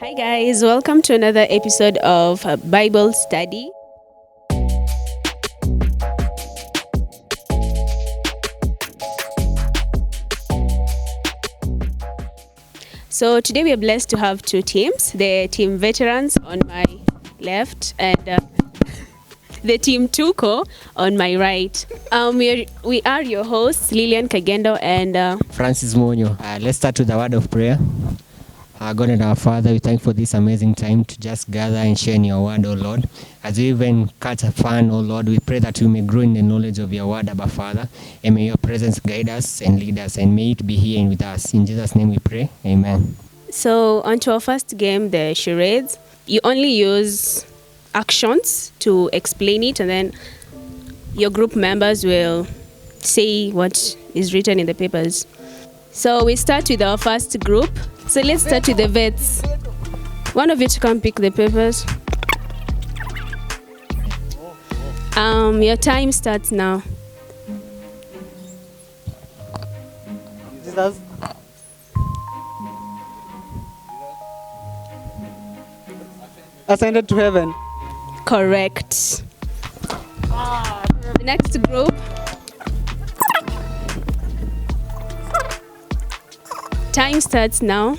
Hi, guys, welcome to another episode of Bible Study. So, today we are blessed to have two teams, the team veterans on my left and the team Tuko on my right. We are your hosts, Lillian Kagendo and Francis Monyo. Let's start with the word of prayer. Our God and our Father, we thank you for this amazing time to just gather and share in your word, O Lord. As we even catch a fun, O Lord, we pray that we may grow in the knowledge of your word, Abba Father, and may your presence guide us and lead us, and may it be here and with us. In Jesus' name we pray. Amen. So, on to our first game, the Charades. You only use actions to explain it, and then your group members will say what is written in the papers. So, we start with our first group. So, let's start with the vets. One of you to come pick the papers. Your time starts now. Jesus ascended to heaven. Correct. The next group. Time starts now.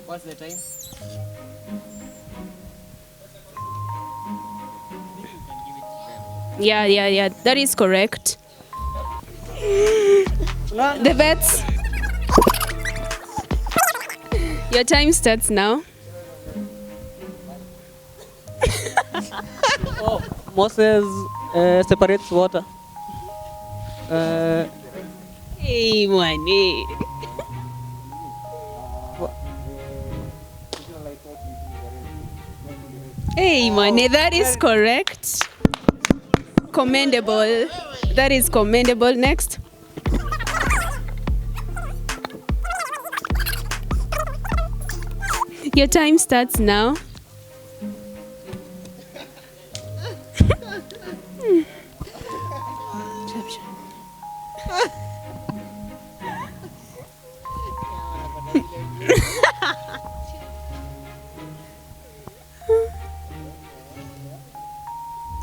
What's the time? Yeah. That is correct. The vets. Your time starts now. Moses separates water. Hey, money. Hey, money. That is correct. Commendable. That is commendable. Next. Your time starts now.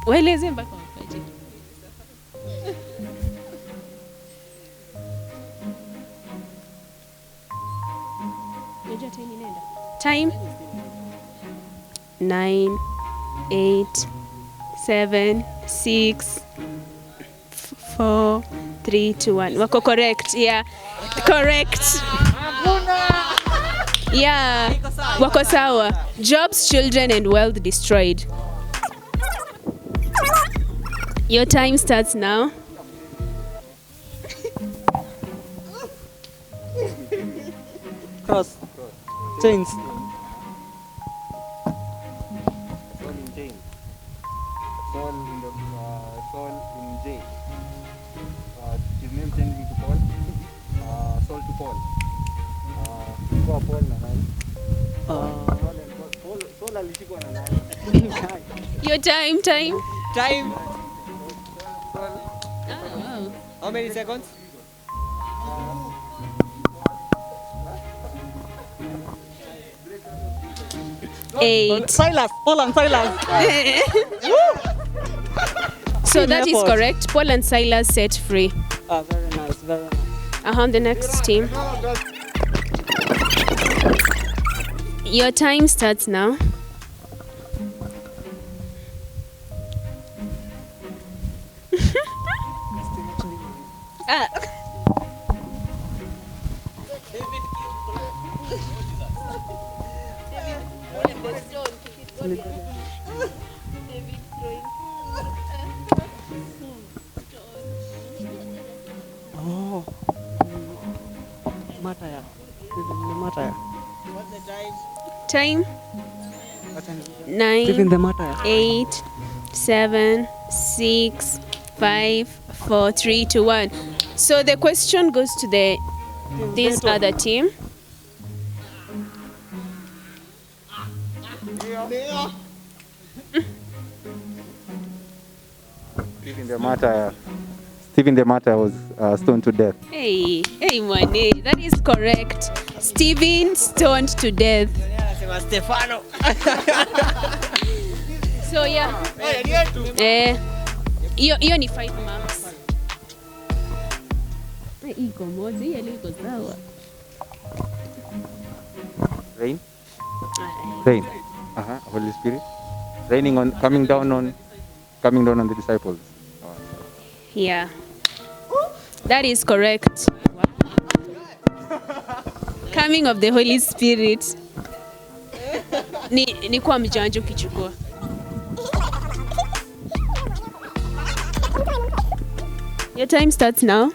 Waeleze mpaka wapaje. Unajua time inaenda? Time 9 8 7 6 4 3 2 1. Wako correct. Yeah. Correct. Yeah. Wako sawa. Jobs, children and wealth destroyed. Your time starts now. Cross. Chains. Soul in chain. Soul in jail. His name changing to Paul. Soul to Paul. Kwa Paul na nani? Soul alishikwa na nani? Your time. Time. Oh, wow. How many seconds? Eight. Silas. Paul and Silas. So that is Effort. correct. Paul and Silas set free. Very nice. Very nice. The next team. Your time starts now. Oh. Mataya. Mataya. What's the time? Time Even 9 the Mataya. 8 7 6 5 4 3 2 1. So the question goes to this other team. Stephen the Martyr was stoned to death. Hey, Mwane, that is correct. Stephen stoned to death. Stefano. So yeah. Hiyo ni 5 marks. Iko moja, hiyo iko sawa. Rain. Rain. Holy Spirit. Raining on, coming down on the disciples. Yeah. That is correct. Coming of the Holy Spirit. Ni kwa mjanja ukichukua. Your time starts now.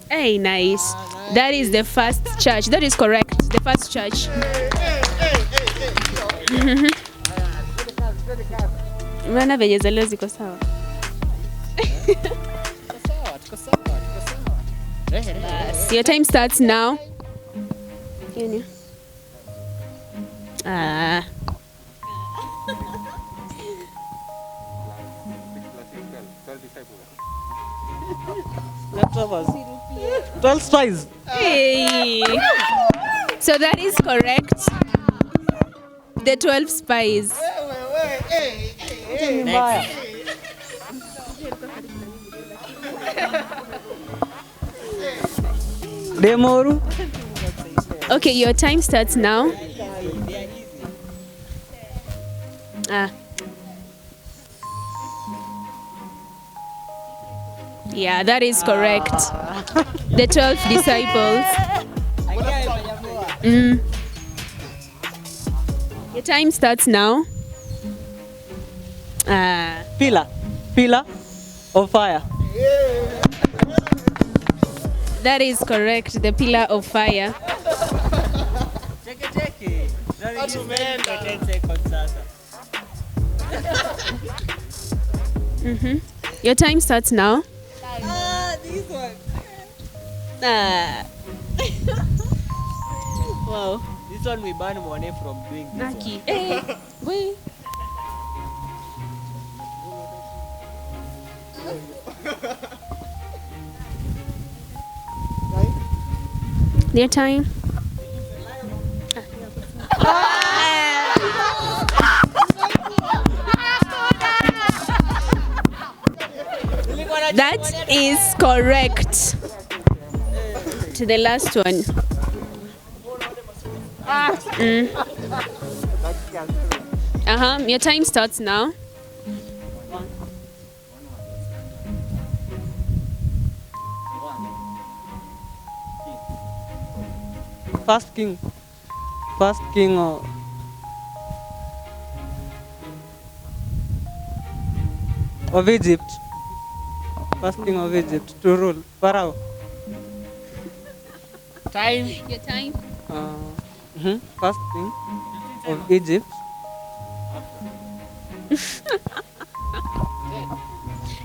Hey, nice. That is the first church. That is correct. The first church. Maana venye za leo ziko sawa. Your time starts now. Leftovers. 12 spies. Hey. So that is correct. The 12 spies. Demoru. Okay, your time starts now. Yeah, that is correct. The 12 disciples. Your time starts now. Pillar of fire. That is correct. The pillar of fire. Your time starts now. This one. Wow. This one we ban Mwane from doing this Naki. Hey, wait. Their time. That is correct. To the last one. Your time starts now. First king of Egypt. First king of Egypt to rule. Pharaoh. Time. Your time. First king of Egypt.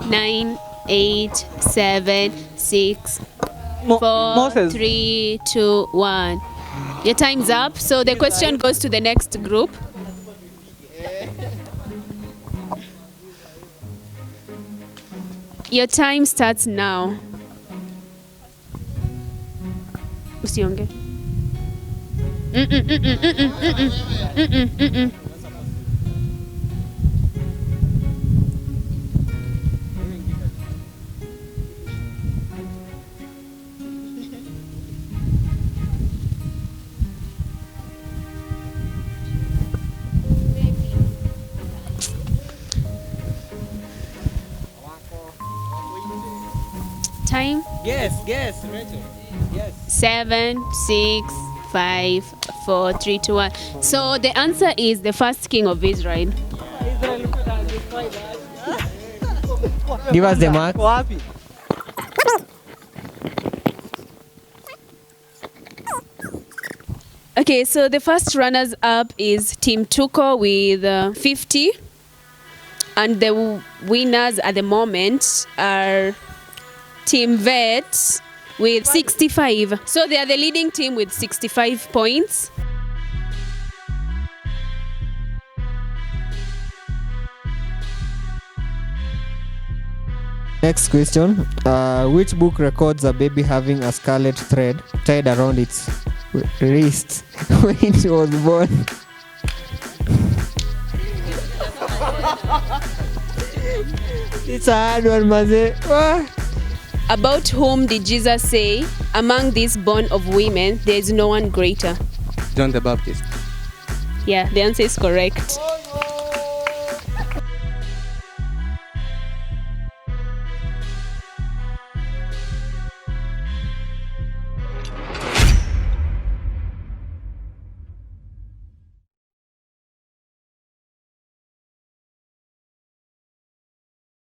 9, 8, 7, 6, 4, Moses. 3, 2, 1. Your time's up. So the question goes to the next group. Your time starts now. Usionge. Time. Yes, Rachel. Yes. 7, 6, 5, 4, 3, 2, 1. So the answer is the first king of Israel. Give us the mark. Wapi? Okay, so the first runners up is Team Tuko with 50. And the winners at the moment are Team Vet with 65. So they are the leading team with 65 points. Next question. Which book records a baby having a scarlet thread tied around its wrist when it was born? It's a hard one, Maze. About whom did Jesus say, among these born of women, there is no one greater? John the Baptist. Yeah, the answer is correct.